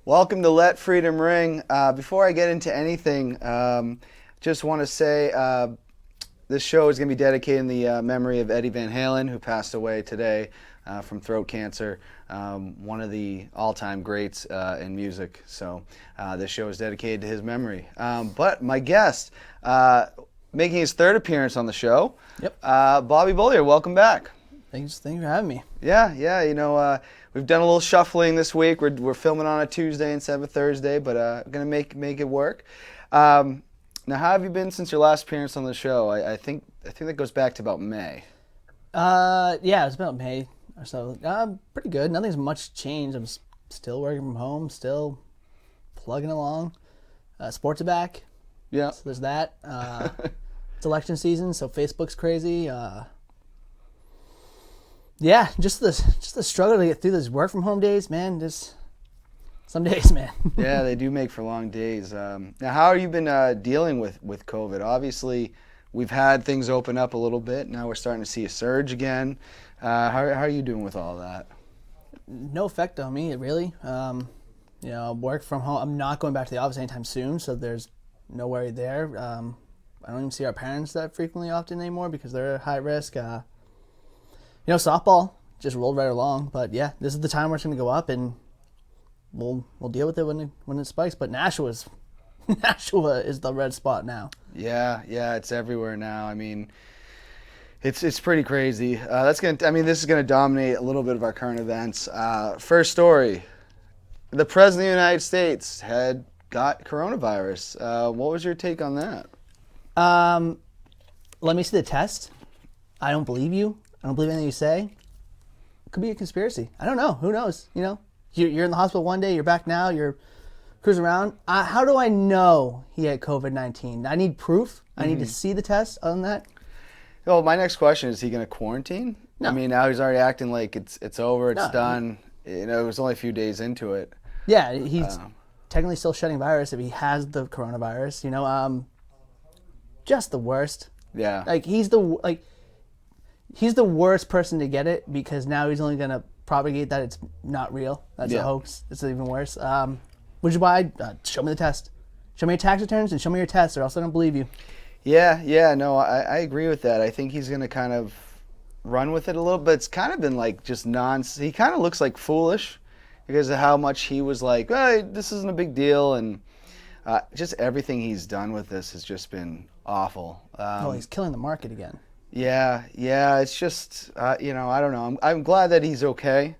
Welcome to Let Freedom Ring. Before I get into anything, just want to say this show is going to be dedicated in the memory of Eddie Van Halen, who passed away today from throat cancer, one of the all-time greats in music. So this show is dedicated to his memory. But my guest, making his third appearance on the show, Bobby Beaulieu, welcome back. Thanks for having me. Yeah. We've done a little shuffling this week. We're filming on a Tuesday instead of a Thursday, but gonna make it work. Now, how have you been since your last appearance on the show? I think that goes back to about May. Yeah, it was about May or so. Pretty good. Nothing's much changed. I'm still working from home, still plugging along. Sports are back. Yeah. So there's that. It's election season, so Facebook's crazy. Yeah, just the struggle to get through those work from home days, man. Just some days, man. Yeah, they do make for long days. Now, how have you been dealing with COVID? Obviously, we've had things open up a little bit. Now we're starting to see a surge again. How are you doing with all that? No effect on me, really. Work from home. I'm not going back to the office anytime soon, so there's no worry there. I don't even see our parents that frequently often anymore because they're high risk. Softball just rolled right along, but yeah, this is the time where it's going to go up, and we'll deal with it when it spikes. But Nashua is the red spot now. Yeah, it's everywhere now. I mean, it's pretty crazy. This is gonna dominate a little bit of our current events. First story: the President of the United States had got coronavirus. What was your take on that? Let me see the test. I don't believe you. I don't believe anything you say. It could be a conspiracy. I don't know. Who knows? You're in the hospital one day, you're back now, you're cruising around. How do I know he had COVID-19? I need proof. I need to see the test. Other than that, well, my next question is: he going to quarantine? No. I mean, now he's already acting like it's over, it's done. It was only a few days into it. Yeah, he's technically still shedding virus if he has the coronavirus. Just the worst. Yeah. He's the worst person to get it because now he's only going to propagate that it's not real. That's a hoax. It's even worse. Which is why show me the test. Show me your tax returns and show me your tests, or else I don't believe you. Yeah. No, I agree with that. I think he's going to kind of run with it a little bit. It's kind of been like just he kind of looks like foolish because of how much he was like, hey, this isn't a big deal. And just everything he's done with this has just been awful. He's killing the market again. Yeah. It's just, I don't know. I'm glad that he's okay.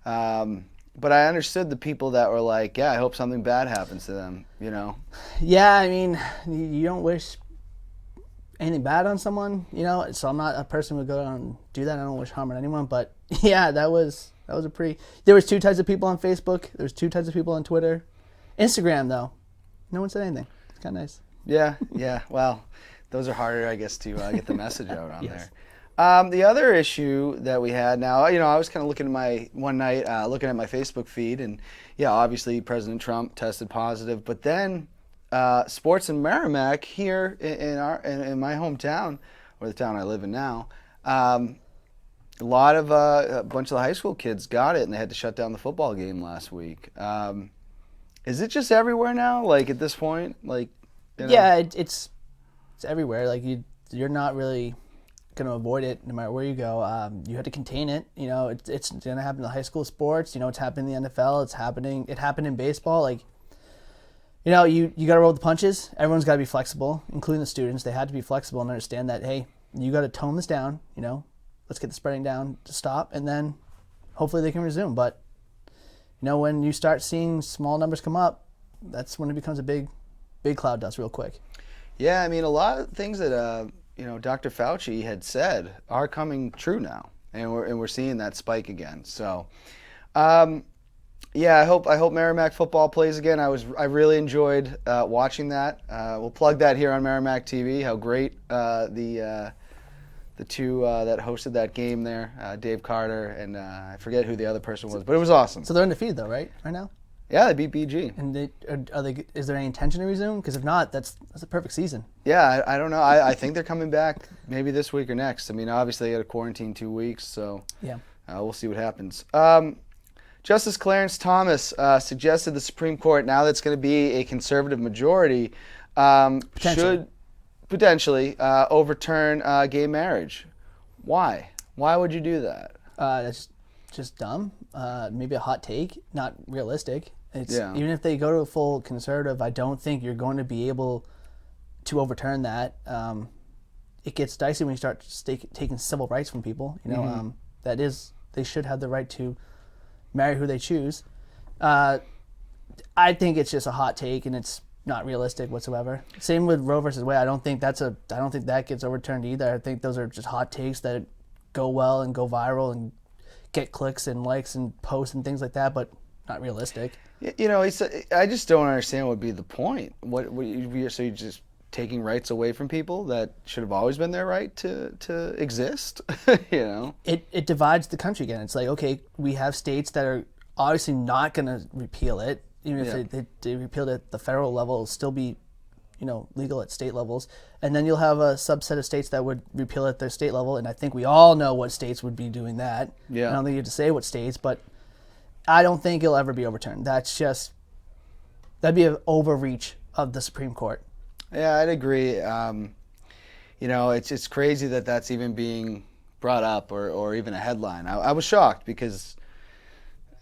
But I understood the people that were like, yeah, I hope something bad happens to them, Yeah, I mean, you don't wish anything bad on someone, so I'm not a person who would go out and do that. I don't wish harm on anyone. But yeah, that was there was two types of people on Facebook. There's two types of people on Twitter. Instagram, though, no one said anything. It's kind of nice. Yeah. Well, those are harder, I guess, to get the message out on Yes. there. The other issue that we had now, I was kind of looking at my Facebook feed, and yeah, obviously President Trump tested positive, but then sports in Merrimack here in my hometown, or the town I live in now, a bunch of the high school kids got it, and they had to shut down the football game last week. Is it just everywhere now? Like at this point, Yeah, it's everywhere. Like you're not really going to avoid it no matter where you go. You had to contain it. It's going to happen in high school sports. It's happening in the NFL. It happened in baseball. You got to roll the punches. Everyone's got to be flexible, including the students. They had to be flexible and understand that, hey, you got to tone this down. Let's get the spreading down to stop, and then hopefully they can resume. But when you start seeing small numbers come up, that's when it becomes a big cloud dust real quick. Yeah, I mean, a lot of things that Dr. Fauci had said are coming true now, and we're seeing that spike again. So, yeah, I hope Merrimack football plays again. I really enjoyed watching that. We'll plug that here on Merrimack TV. How great the two that hosted that game there, Dave Carter and I forget who the other person was, but it was awesome. So they're undefeated though, right now? Yeah, they beat BG. And is there any intention to resume? Because if not, that's a perfect season. Yeah, I don't know. I think they're coming back maybe this week or next. I mean, obviously they got to quarantine 2 weeks, so yeah, we'll see what happens. Justice Clarence Thomas suggested the Supreme Court, now that it's going to be a conservative majority, should potentially overturn gay marriage. Why? Why would you do that? That's just dumb. Maybe a hot take, not realistic. Even if they go to a full conservative, I don't think you're going to be able to overturn that. It gets dicey when you start taking civil rights from people. They should have the right to marry who they choose. I think it's just a hot take, and it's not realistic whatsoever. Same with Roe versus Wade. I don't think that gets overturned either. I think those are just hot takes that go well and go viral and get clicks and likes and posts and things like that, but not realistic. I just don't understand what would be the point. So you're just taking rights away from people that should have always been their right to exist? It divides the country again. It's like, okay, we have states that are obviously not going to repeal it. Even if they repealed it at the federal level, it'll still be, legal at state levels. And then you'll have a subset of states that would repeal it at their state level. And I think we all know what states would be doing that. Yeah. I don't think you have to say what states, but I don't think it'll ever be overturned. That'd be an overreach of the Supreme Court. Yeah, I'd agree. It's crazy that that's even being brought up or even a headline. I was shocked because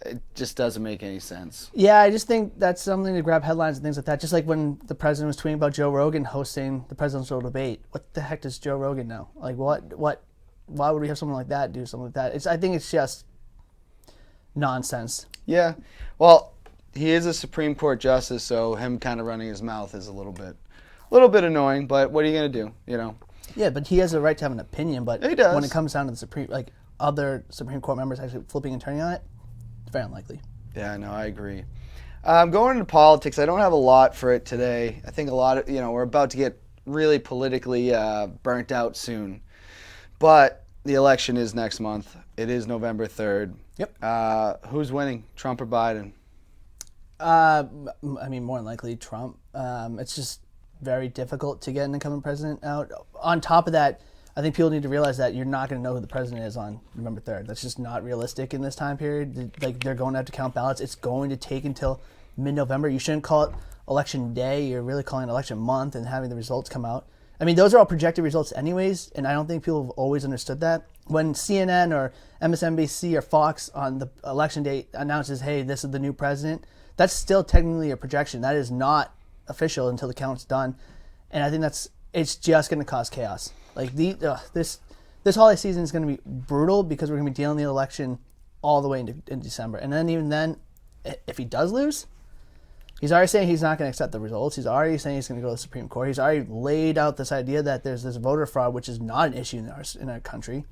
it just doesn't make any sense. Yeah, I just think that's something to grab headlines and things like that. Just like when the president was tweeting about Joe Rogan hosting the presidential debate. What the heck does Joe Rogan know? Like, what? Why would we have someone like that do something like that? I think it's just nonsense. Yeah. Well, he is a Supreme Court justice, so him kind of running his mouth is a little bit annoying. But what are you gonna do? Yeah, but he has a right to have an opinion. But he does. When it comes down to the other Supreme Court members actually flipping and turning on it, it's very unlikely. Yeah, no, I agree. Going into politics, I don't have a lot for it today. I think a lot of, we're about to get really politically burnt out soon. But the election is next month. It is November 3rd. Yep. Who's winning, Trump or Biden? More than likely Trump. It's just very difficult to get an incumbent president out. On top of that, I think people need to realize that you're not going to know who the president is on November 3rd. That's just not realistic in this time period. They're going to have to count ballots. It's going to take until mid-November. You shouldn't call it election day. You're really calling it election month and having the results come out. Those are all projected results anyways, and I don't think people have always understood that. When CNN or MSNBC or Fox on the election date announces, hey, this is the new president, that's still technically a projection. That is not official until the count's done. And I think it's just going to cause chaos. This holiday season is going to be brutal because we're going to be dealing with the election all the way in December. And then even then, if he does lose, he's already saying he's not going to accept the results. He's already saying he's going to go to the Supreme Court. He's already laid out this idea that there's this voter fraud, which is not an issue in our country.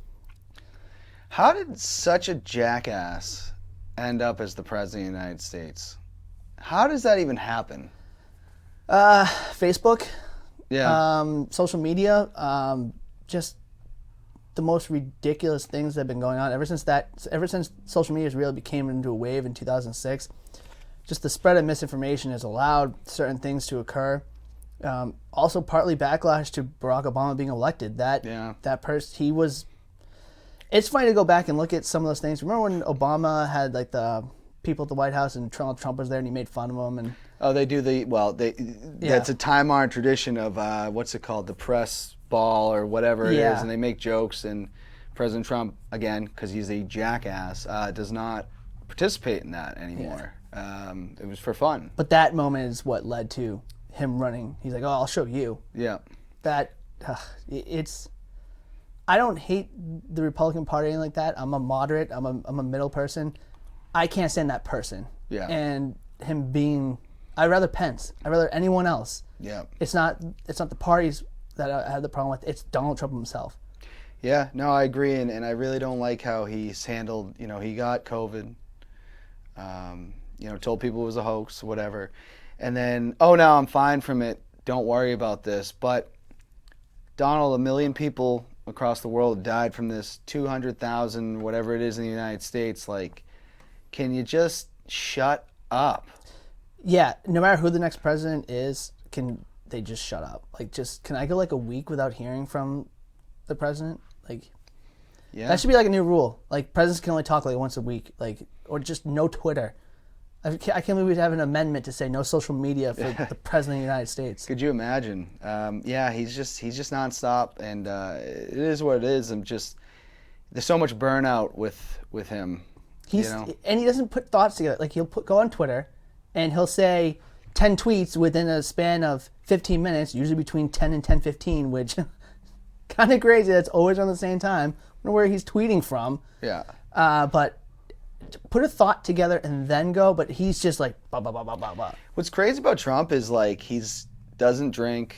How did such a jackass end up as the president of the United States? How does that even happen? Facebook. Yeah. Social media. Just the most ridiculous things that have been going on ever since social media really became into a wave in 2006. Just the spread of misinformation has allowed certain things to occur. Also, partly backlash to Barack Obama being elected. It's funny to go back and look at some of those things. Remember when Obama had the people at the White House and Trump was there and he made fun of them? That's a time-honored tradition of what's it called, the press ball or whatever it is, and they make jokes. And President Trump, again, because he's a jackass, does not participate in that anymore. Yeah. It was for fun. But that moment is what led to him running. He's like, "Oh, I'll show you." Yeah. I don't hate the Republican Party or anything like that. I'm a moderate. I'm a middle person. I can't stand that person. Yeah. And him being, I'd rather Pence. I'd rather anyone else. Yeah. It's not the parties that I have the problem with. It's Donald Trump himself. Yeah. No, I agree, and I really don't like how he's handled. He got COVID. Told people it was a hoax, whatever, and then now I'm fine from it. Don't worry about this. But Donald, 1 million people across the world died from this. 200,000, whatever it is in the United States. Can you just shut up? Yeah, no matter who the next president is, can they just shut up? Can I go a week without hearing from the president? Yeah. That should be like a new rule. Like presidents can only talk like once a week, like or just no Twitter. I can't believe we'd have an amendment to say no social media for the president of the United States. Could you imagine? Yeah, he's just nonstop, and it is what it is. There's so much burnout with him. And he doesn't put thoughts together. Like go on Twitter, and he'll say 10 tweets within a span of 15 minutes, usually between 10 and 10:15, which kind of crazy. That's always on the same time. I don't know where he's tweeting from. Yeah. But put a thought together and then go. But he's just like blah blah blah blah blah blah. What's crazy about Trump is like doesn't drink.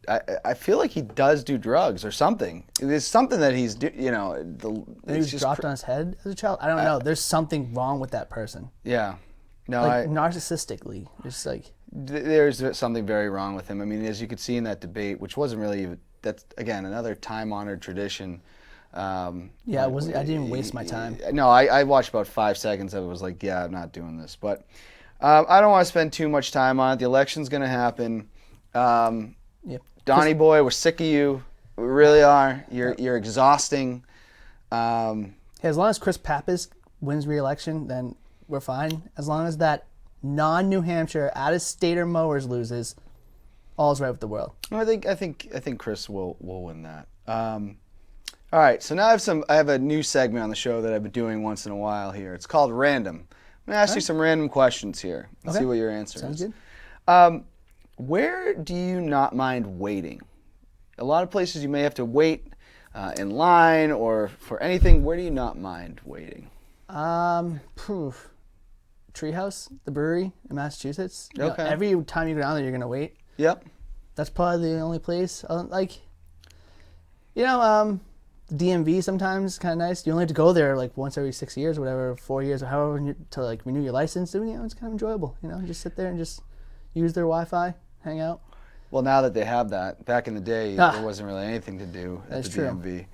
I feel like he does do drugs or something. There's something that he's Maybe he was dropped on his head as a child. I don't know. There's something wrong with that person. Yeah. No, like narcissistically, just like there's something very wrong with him. I mean, as you could see in that debate, which wasn't really that's again another time-honored tradition. Yeah, it wasn't. I didn't waste my time. No, I watched about 5 seconds of it. Was like, yeah, I'm not doing this. But I don't want to spend too much time on it. The election's going to happen. Yep. Donnie boy, we're sick of you. We really are. You're exhausting. As long as Chris Pappas wins re-election, then we're fine. As long as that non-New Hampshire, out-of-stater mowers loses, all's right with the world. I think Chris will win that. All right, so now I have a new segment on the show that I've been doing once in a while here. It's called Random. I'm going to ask you some random questions here and see what your answer Sounds is. good. Where do you not mind waiting? A lot of places you may have to wait in line or for anything. Where do you not mind waiting? Treehouse, the brewery in Massachusetts. Okay. Every time you go down there, you're going to wait. Yep. That's probably the only place. DMV sometimes is kind of nice. You only have to go there like once every 6 years or whatever, 4 years or however to like renew your license. And, it's kind of enjoyable. Just sit there and just use their Wi-Fi, hang out. Well, now that they have that, back in the day, there wasn't really anything to do at the true.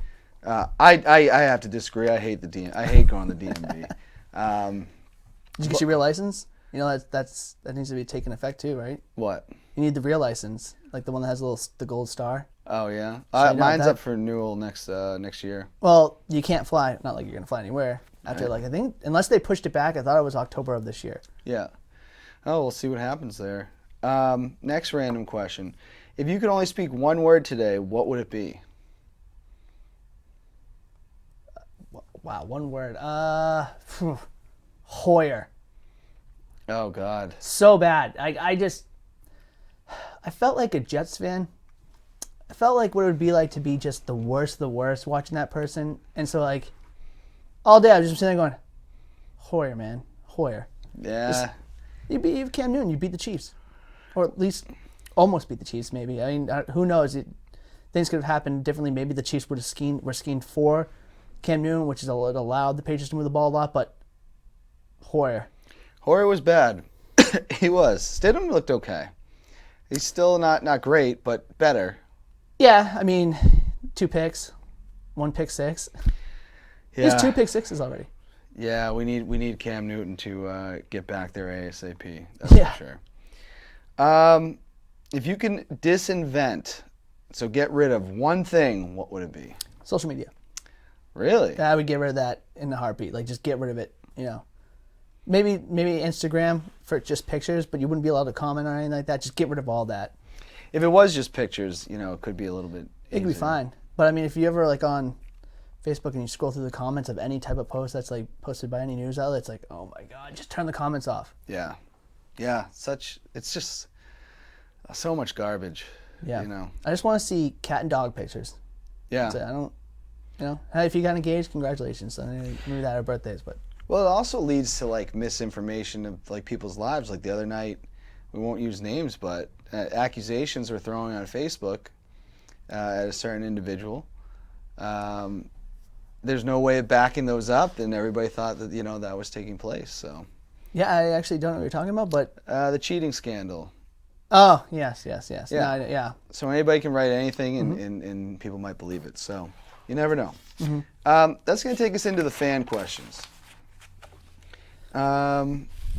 DMV. I have to disagree. I hate I hate going to the DMV. Did you get your real license? That needs to be taken effect too, right? What? You need the real license, like the one that has the gold star. Oh yeah, So mine's up for renewal next year. Well, you can't fly. Not like you're gonna fly anywhere after I think unless they pushed it back. I thought it was October of this year. Yeah. Oh, we'll see what happens there. Next random question: if you could only speak one word today, what would it be? Wow, one word. Hoyer. Oh God. So bad. I felt like a Jets fan. I felt like what it would be like to be just the worst of the worst watching that person. And so like all day I was just sitting there going, Hoyer, man. Hoyer. Yeah. You beat Cam Newton, you beat the Chiefs. Or at least almost beat the Chiefs maybe. I mean, who knows? Things could have happened differently. Maybe the Chiefs were schemed for Cam Newton, which is it allowed the Patriots to move the ball a lot, but Hoyer was bad. He was. Stidham looked okay. He's still not great, but better. Yeah, I mean, 2 picks, 1 pick six. Yeah. He's 2 pick sixes already. Yeah, we need Cam Newton to get back there ASAP. That's for sure. If you can disinvent, so get rid of one thing, what would it be? Social media. Really? I would get rid of that in a heartbeat. Like, just get rid of it, Maybe Instagram for just pictures, but you wouldn't be allowed to comment or anything like that. Just get rid of all that. If it was just pictures, it could be a little bit It could be fine. But I mean, if you ever like on Facebook and you scroll through the comments of any type of post that's like posted by any news outlet, it's like, oh my God, just turn the comments off. Yeah. Yeah. It's just so much garbage. Yeah. I just want to see cat and dog pictures. Yeah. So I don't, hey, if you got engaged, congratulations. I knew that at birthdays, but. Well, it also leads to like misinformation of like people's lives. Like the other night, we won't use names, but accusations were thrown on Facebook at a certain individual. There's no way of backing those up, and everybody thought that that was taking place. So. Yeah, I actually don't know what you're talking about, but the cheating scandal. Oh yes. Yeah. Yeah. Yeah. So anybody can write anything, and people might believe it. So you never know. Mm-hmm. That's going to take us into the fan questions.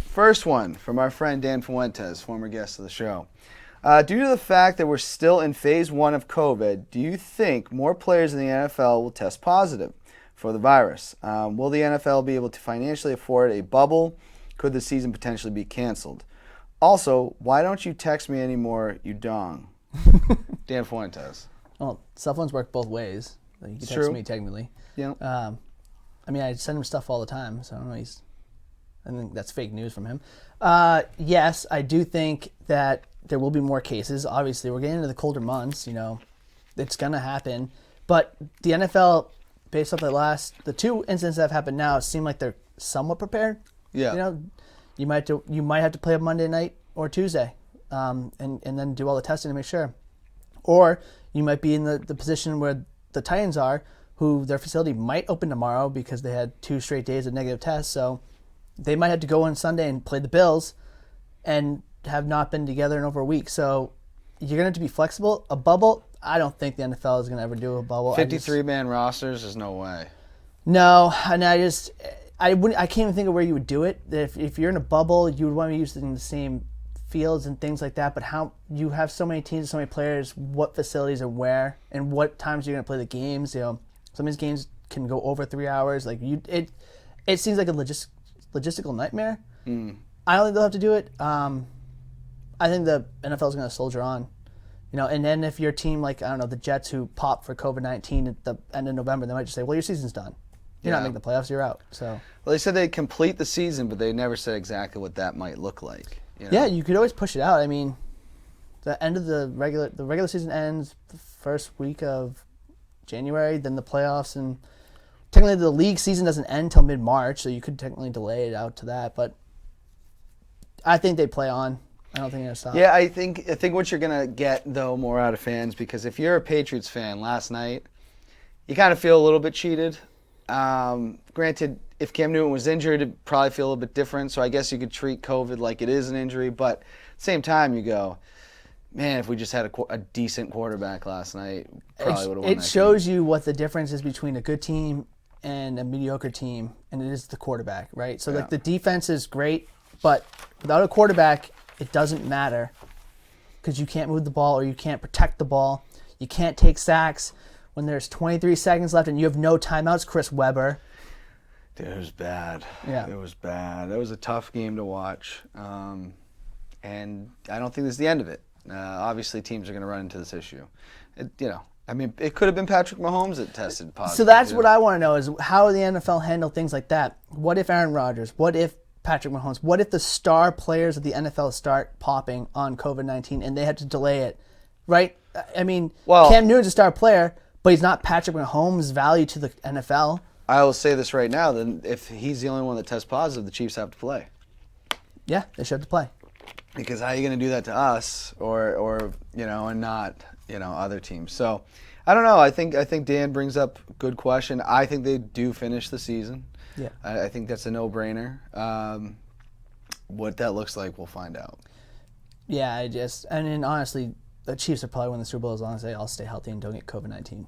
First one from our friend Dan Fuentes, former guest of the show. Due to the fact that we're still in phase 1 of COVID, do you think more players in the NFL will test positive? for the virus. Will the NFL be able to financially afford a bubble? Could the season potentially be canceled? Also, why don't you text me anymore, you dong? Dan Fuentes. Well, cell phones work both ways. Like, you can text True. me technically. Yeah. I mean, I send him stuff all the time, so I don't know. I think that's fake news from him. Yes, I do think that there will be more cases. Obviously, we're getting into the colder months. It's gonna happen. But the NFL, based off the two incidents that have happened now, seem like they're somewhat prepared. Yeah. You might have to play a Monday night or Tuesday, and then do all the testing to make sure. Or you might be in the position where the Titans are, who their facility might open tomorrow because they had 2 straight days of negative tests. So they might have to go on Sunday and play the Bills and have not been together in over a week. So you're going to have to be flexible. A bubble, I don't think the NFL is going to ever do a bubble. 53-man rosters, there's no way. No, and I can't even think of where you would do it. If you're in a bubble, you would want to be using the same fields and things like that, but how you have so many teams, so many players, what facilities and where, and what times you're going to play the games. Some of these games can go over 3 hours. It seems like a logistical nightmare. I don't think they'll have to do it. I think the NFL is going to soldier on, and then if your team, like, I don't know, the Jets, who popped for COVID-19 at the end of November, they might just say, well, your season's done. You're not making the playoffs, you're out. So, well, they said they'd complete the season, but they never said exactly what that might look like. Yeah, you could always push it out. I mean, the end of the regular season ends the first week of January, then the playoffs, and technically the league season doesn't end until mid-March, so you could technically delay it out to that. But I think they play on. I don't think they're going to stop. Yeah, I think what you're going to get, though, more out of fans, because if you're a Patriots fan last night, you kind of feel a little bit cheated. Granted, if Cam Newton was injured, it'd probably feel a little bit different, so I guess you could treat COVID like it is an injury, but at the same time you go, man, if we just had a decent quarterback last night, probably would have won that game. It shows you what the difference is between a good team and a mediocre team, and it is the quarterback, right? So, like, the defense is great, but without a quarterback, it doesn't matter because you can't move the ball or you can't protect the ball. You can't take sacks when there's 23 seconds left and you have no timeouts, Chris Webber. Dude, it was bad. Yeah. It was bad. It was a tough game to watch. And I don't think this is the end of it. Obviously, teams are going to run into this issue. It could have been Patrick Mahomes that tested positive. So that's what I want to know is how the NFL handle things like that. What if Aaron Rodgers? What if Patrick Mahomes? What if the star players of the NFL start popping on COVID-19 and they had to delay it, right? I mean, Cam Newton's a star player, but he's not Patrick Mahomes' value to the NFL. I will say this right now, then if he's the only one that tests positive, the Chiefs have to play. Yeah, they should have to play. Because how are you going to do that to us or and not, other teams? So, I don't know. I think Dan brings up a good question. I think they do finish the season. Yeah. I think that's a no-brainer. What that looks like, we'll find out. Yeah, honestly, the Chiefs are probably win the Super Bowl as long as they all stay healthy and don't get COVID-19.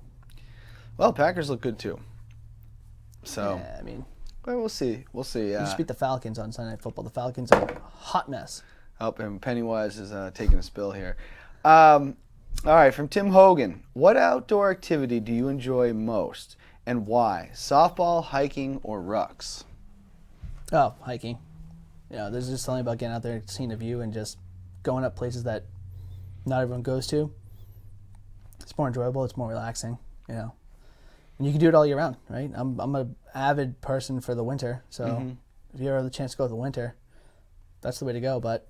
Well, Packers look good too. So, yeah, I mean, well, we'll see. We'll see. You just beat the Falcons on Sunday Night Football. The Falcons are a hot mess. Oh, and Pennywise is taking a spill here. All right, from Tim Hogan. What outdoor activity do you enjoy most and why? Softball, hiking, or rucks? Oh, hiking. There's just something about getting out there, seeing a view, and just going up places that not everyone goes to. It's more enjoyable. It's more relaxing, And you can do it all year round, right? I'm an avid person for the winter, so if you ever have the chance to go in the winter, that's the way to go. But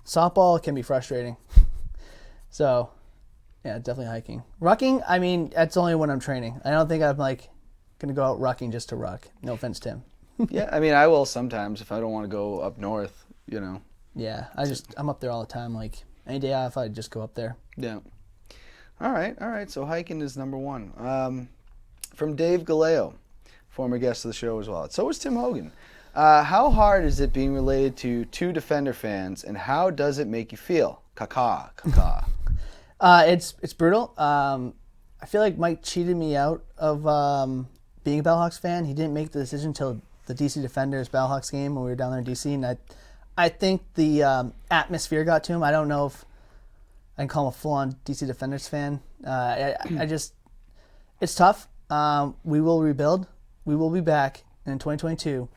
softball can be frustrating. So, yeah, definitely hiking. Rucking, I mean, that's only when I'm training. I don't think I'm, going to go out rucking just to ruck. No offense, Tim. Yeah, I mean, I will sometimes if I don't want to go up north, Yeah, I'm up there all the time. Any day off, I'd just go up there. Yeah. All right. So hiking is number one. From Dave Galeo, former guest of the show as well. So was Tim Hogan. How hard is it being related to two Defender fans, and how does it make you feel? Caca. It's brutal. I feel like Mike cheated me out of being a Bellhawks fan. He didn't make the decision until the DC Defenders Bellhawks game when we were down there in DC, and I think the atmosphere got to him. I don't know if I can call him a full-on DC Defenders fan. It's tough. We will rebuild. we will be back in 2022.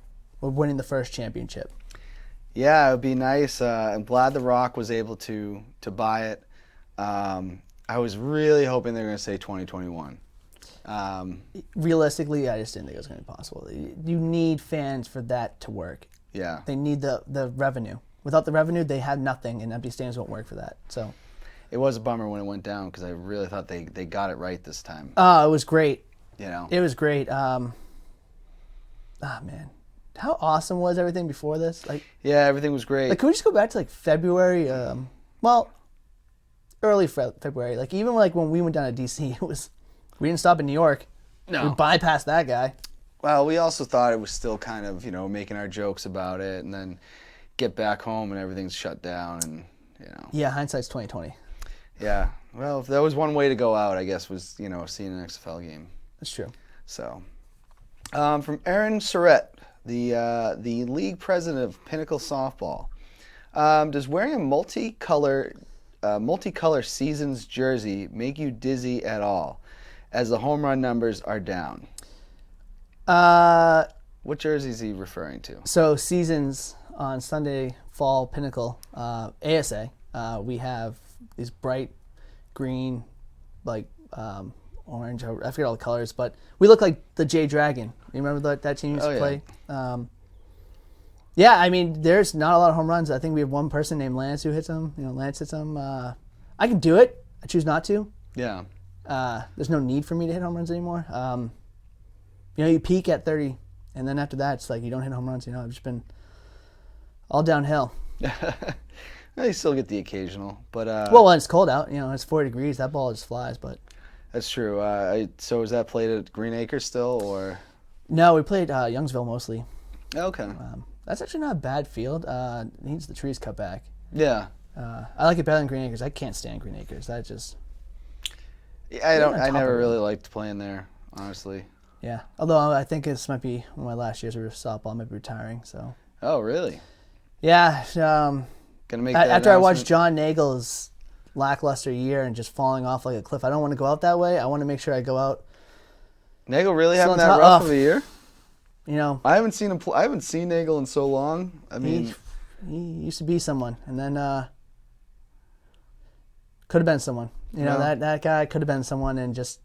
We're winning the first championship. Yeah, it would be nice. I'm glad The Rock was able to buy it. I was really hoping they were going to say 2021. Realistically, I just didn't think it was going to be possible. You need fans for that to work. Yeah. They need the revenue. Without the revenue, they have nothing, and empty stadiums won't work for that. So it was a bummer when it went down because I really thought they got it right this time. Oh, it was great. You know, it was great. Man, how awesome was everything before this? Like, yeah, everything was great. Like, can we just go back to like February? Early February. Like, even like when we went down to DC, we didn't stop in New York. No, we bypassed that guy. Well, we also thought it was still kind of, making our jokes about it, and then get back home and everything's shut down, and Yeah, hindsight's 20/20. Yeah. Well, if there was one way to go out, I guess, was seeing an XFL game. That's true. So, from Aaron Surrett, the league president of Pinnacle Softball, does wearing a multicolor Seasons jersey make you dizzy at all, as the home run numbers are down? What jersey is he referring to? So Seasons on Sunday Fall Pinnacle ASA, we have these bright green, like orange. I forget all the colors, but we look like the J Dragon. You remember that team used to play? Yeah, I mean, there's not a lot of home runs. I think we have one person named Lance who hits them. Lance hits them. I can do it. I choose not to. Yeah. There's no need for me to hit home runs anymore. You peak at 30, and then after that, it's like you don't hit home runs. I've just been all downhill. You still get the occasional, but well, when it's cold out, it's 40 degrees, that ball just flies. But that's true. So is that played at Green Acres still, or? No, we played Youngsville mostly. Okay. That's actually not a bad field. It needs the trees cut back. Yeah. I like it better than Green Acres. I can't stand Green Acres. That just. Yeah, I never really liked playing there, honestly. Yeah. Although I think this might be one of my last years of softball. I might be retiring. So. Oh, really? Yeah. Gonna make after I watched John Nagel's lackluster year and just falling off like a cliff, I don't want to go out that way. I want to make sure I go out. Nagel really having that rough of a year? I haven't seen him. I haven't seen Nagel in so long. I mean, he used to be someone, and then could have been someone. That guy could have been someone, and just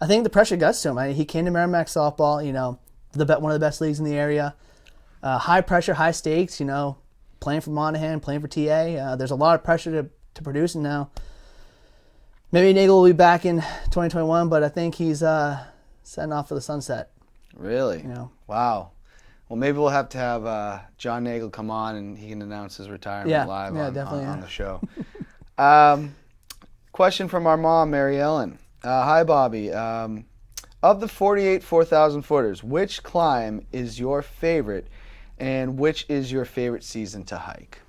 I think the pressure got to him. He came to Merrimack softball. One of the best leagues in the area. High pressure, high stakes. Playing for Monahan, playing for TA. There's a lot of pressure to produce, and now maybe Nagel will be back in 2021, but I think he's setting off for the sunset. Really? Wow. Well, maybe we'll have to have John Nagel come on and he can announce his retirement live on the show. Question from our mom, Mary Ellen. Hi, Bobby. Of the 48 4,000 footers, which climb is your favorite, and which is your favorite season to hike?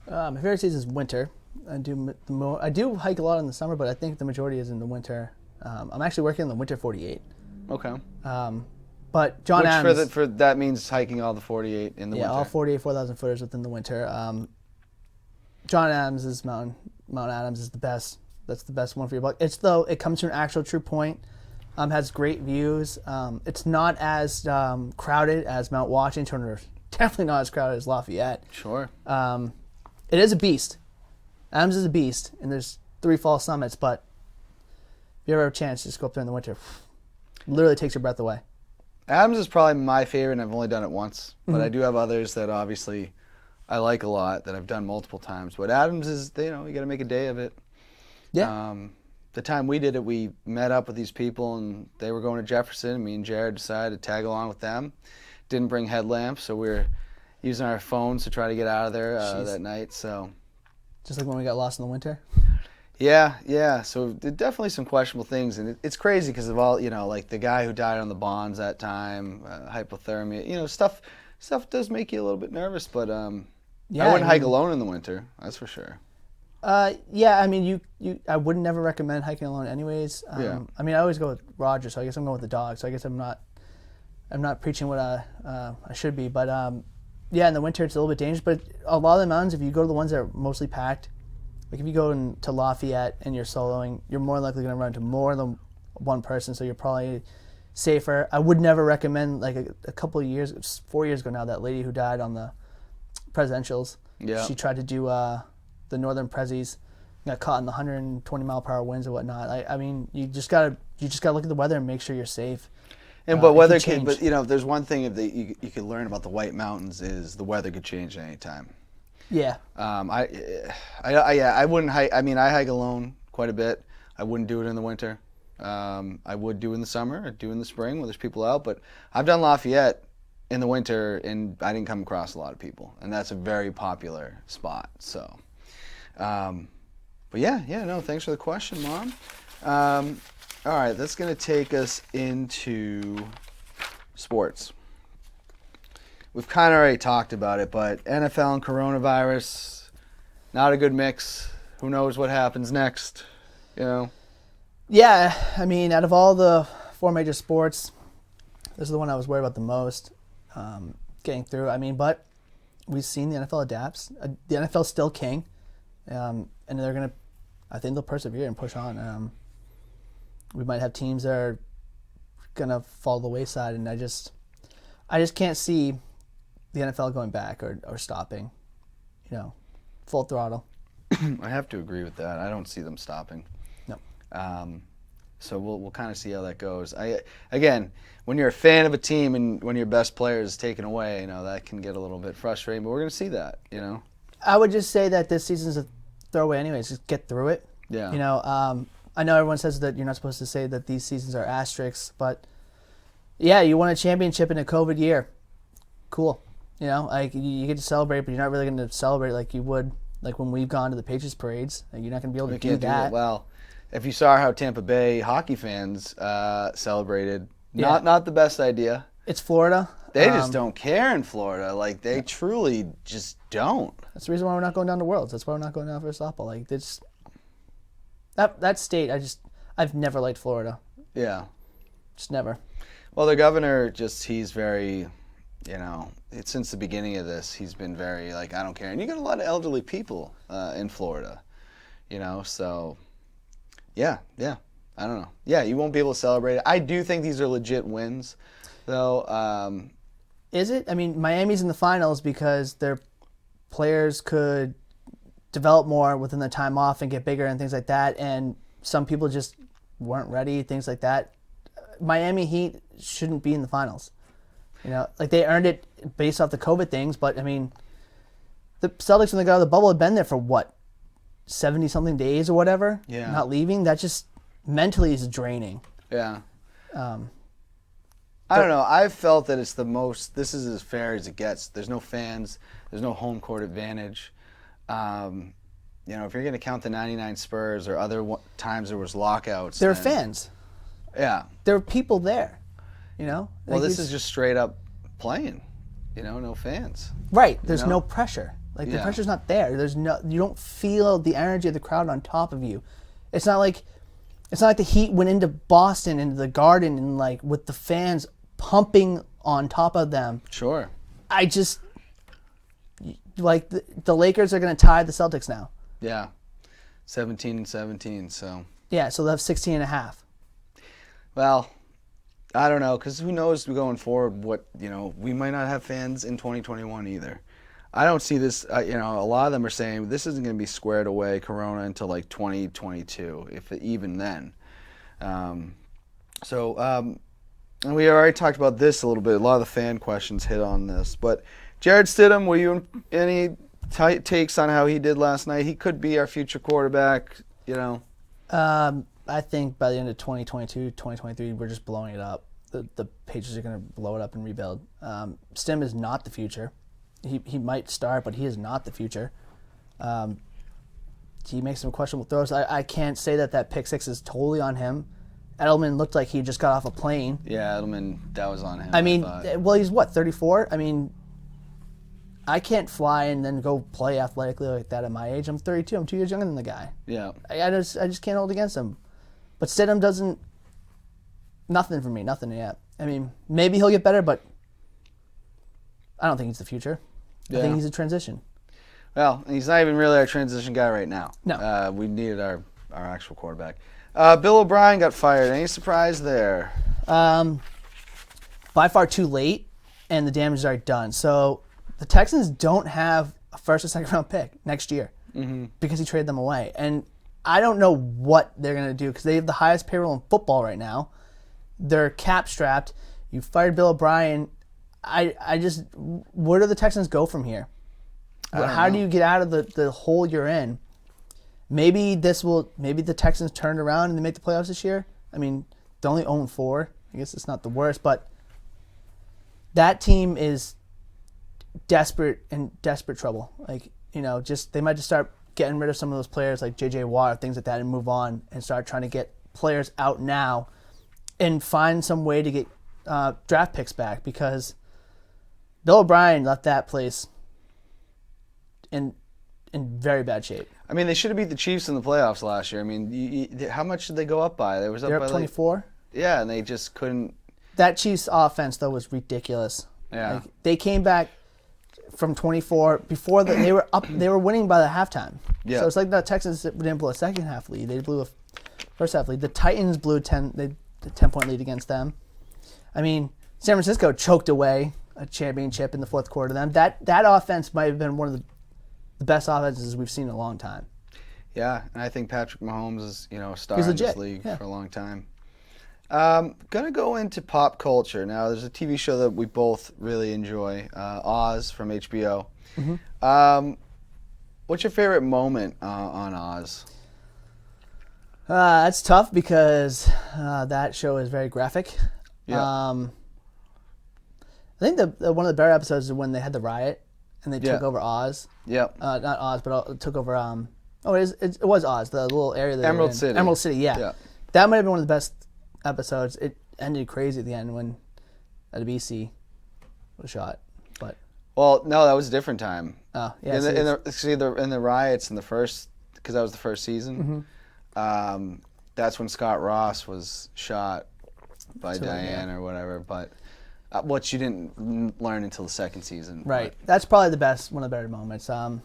My favorite season is winter. I do hike a lot in the summer, but I think the majority is in the winter. I'm actually working on the winter 48. Okay. But John Adams... For that means hiking all the 48 in the winter. Yeah, all 48 4,000 footers within the winter. John Adams' Mount Adams is the best. That's the best one for your buck. It comes to an actual true point. Has great views. It's not as crowded as Mount Washington, or definitely not as crowded as Lafayette. Sure. It is a beast. Adams is a beast, and there's 3 fall summits, but if you ever have a chance, just go up there in the winter. Literally takes your breath away. Adams is probably my favorite, and I've only done it once. But I do have others that obviously I like a lot that I've done multiple times. But Adams is, you got to make a day of it. Yeah. The time we did it, we met up with these people, and they were going to Jefferson, and me and Jared decided to tag along with them. Didn't bring headlamps, so we were using our phones to try to get out of there that night. So, just like when we got lost in the winter? Yeah. So definitely some questionable things, and it's crazy because of all, like the guy who died on the bonds that time, hypothermia, stuff does make you a little bit nervous, but I wouldn't hike alone in the winter, that's for sure. Yeah, I mean, I would never recommend hiking alone anyways. Yeah. I mean, I always go with Roger, so I guess I'm going with the dog, so I guess I'm not preaching what I should be, but yeah, in the winter it's a little bit dangerous, but a lot of the mountains, if you go to the ones that are mostly packed, like if you go to Lafayette and you're soloing, you're more likely going to run into more than one person, so you're probably safer. I would never recommend, like a couple of years, 4 years ago now, that lady who died on the presidentials. Yeah. She tried to do the Northern Prezzies, got caught in the 120 mile per hour winds and whatnot. I mean, you just gotta look at the weather and make sure you're safe. And but weather can, but you know, if there's one thing that you could learn about the White Mountains is the weather could change at any time. Yeah. I wouldn't hike. I mean, I hike alone quite a bit. I wouldn't do it in the winter. I would do in the summer. I'd do in the spring when there's people out. But I've done Lafayette in the winter, and I didn't come across a lot of people. And that's a very popular spot. So, but yeah, no. Thanks for the question, Mom. All right, that's going to take us into sports. We've kind of already talked about it, but NFL and coronavirus, not a good mix. Who knows what happens next, you know? Yeah, I mean, out of all the 4 major sports, this is the one I was worried about the most, getting through. I mean, but we've seen the NFL adapts. The NFL's still king, and they're going to, I think they'll persevere and push on. We might have teams that are going to fall to the wayside, and I just can't see the NFL going back or stopping, you know, full throttle. I have to agree with that. I don't see them stopping. No. So we'll kind of see how that goes. Again, when you're a fan of a team and when your best player is taken away, you know, that can get a little bit frustrating, but we're going to see that, you know. I would just say that this season's a throwaway anyways. Just get through it. Yeah. You know, I know everyone says that you're not supposed to say that these seasons are asterisks, but yeah, you won a championship in a COVID year. Cool. You know, like you get to celebrate, but you're not really going to celebrate like you would, like when we've gone to the Patriots parades. Like, you're not going to be able to do that. Well, if you saw how Tampa Bay hockey fans celebrated, not the best idea. It's Florida. They just don't care in Florida. Like, they truly just don't. That's the reason why we're not going down to Worlds. That's why we're not going down for softball. Like, it's that state. I've never liked Florida. Yeah. Just never. Well, the governor he's very, you know, since the beginning of this, he's been very like, I don't care. And you got a lot of elderly people in Florida, you know, so yeah. I don't know. Yeah, you won't be able to celebrate it. I do think these are legit wins, though. Is it? I mean, Miami's in the finals because their players could develop more within their time off and get bigger and things like that, and some people just weren't ready, things like that. Miami Heat shouldn't be in the finals. You know, like, they earned it based off the COVID things, but I mean, the Celtics, when they got out of the bubble, had been there for what, 70-something days or whatever? Yeah. Not leaving? That just mentally is draining. Yeah. I don't know. I've felt that this is as fair as it gets. There's no fans. There's no home court advantage. You know, if you're going to count the 99 Spurs or other times there was lockouts. There are fans. Yeah. There are people there, you know? Well, Like, this is just straight up playing, you know, no fans. Right. There's know? no pressure. Like, the Yeah. pressure's not there. You don't feel the energy of the crowd on top of you. It's not like the Heat went into Boston, into the Garden, and like with the fans pumping on top of them. Sure. I just like the Lakers are going to tie the Celtics now. Yeah. 17-17, so. Yeah, so they'll have 16 and a half. Well, I don't know, because who knows going forward what, you know, we might not have fans in 2021 either. I don't see this, you know, a lot of them are saying this isn't going to be squared away, Corona, until like 2022, if even then. And we already talked about this a little bit. A lot of the fan questions hit on this. But Jared Stidham, were you any takes on how he did last night? He could be our future quarterback, you know. I think by the end of 2022, 2023, we're just blowing it up. The Patriots are going to blow it up and rebuild. Stidham is not the future. He might start, but he is not the future. He makes some questionable throws. I can't say that pick six is totally on him. Edelman looked like he just got off a plane. Yeah, Edelman, that was on him. I mean, well, he's what, 34? I mean, I can't fly and then go play athletically like that at my age. I'm 32. I'm 2 years younger than the guy. Yeah. I just can't hold against him. But Stidham doesn't. Nothing for me. Nothing yet. I mean, maybe he'll get better, but I don't think he's the future. Yeah. I think he's a transition. Well, he's not even really our transition guy right now. No. We needed our actual quarterback. Bill O'Brien got fired. Any surprise there? By far too late, and the damage is already done. So the Texans don't have a first or second round pick next year because he traded them away. And I don't know what they're going to do because they have the highest payroll in football right now. They're cap strapped. You fired Bill O'Brien. I just, where do the Texans go from here? How do you get out of the hole you're in? Maybe the Texans turn around and they make the playoffs this year. I mean, they're only 0-4. I guess it's not the worst, but that team is desperate trouble. Like, they might just start getting rid of some of those players like J.J. Watt, things like that, and move on and start trying to get players out now and find some way to get draft picks back because Bill O'Brien left that place in very bad shape. I mean, they should have beat the Chiefs in the playoffs last year. I mean, how much did they go up by? They're up 24. Yeah, and they just couldn't. That Chiefs offense though was ridiculous. Yeah, like, they came back from 24 before they were up. They were winning by the halftime. Yeah. So it's like the Texans didn't blow a second half lead. They blew a first half lead. The Titans blew 10-point lead against them. I mean, San Francisco choked away a championship in the fourth quarter. That offense might have been one of the best offenses we've seen in a long time. Yeah, and I think Patrick Mahomes is a star in this league for a long time. Gonna go into pop culture now. There's a TV show that we both really enjoy, Oz from HBO. Mm-hmm. What's your favorite moment on Oz? That's tough because that show is very graphic. Yeah. I think one of the better episodes is when they had the riot and they took over Oz. Yeah. Not Oz, but took over. It was Oz, the little area. That Emerald City. Emerald City. Yeah. That might have been one of the best episodes. It ended crazy at the end when BC was shot. But no, that was a different time. Oh yeah. In the riots in the first, because that was the first season. Mm-hmm. That's when Scott Ross was shot by Diane or whatever. But what you didn't learn until the second season. Right. That's probably one of the better moments. The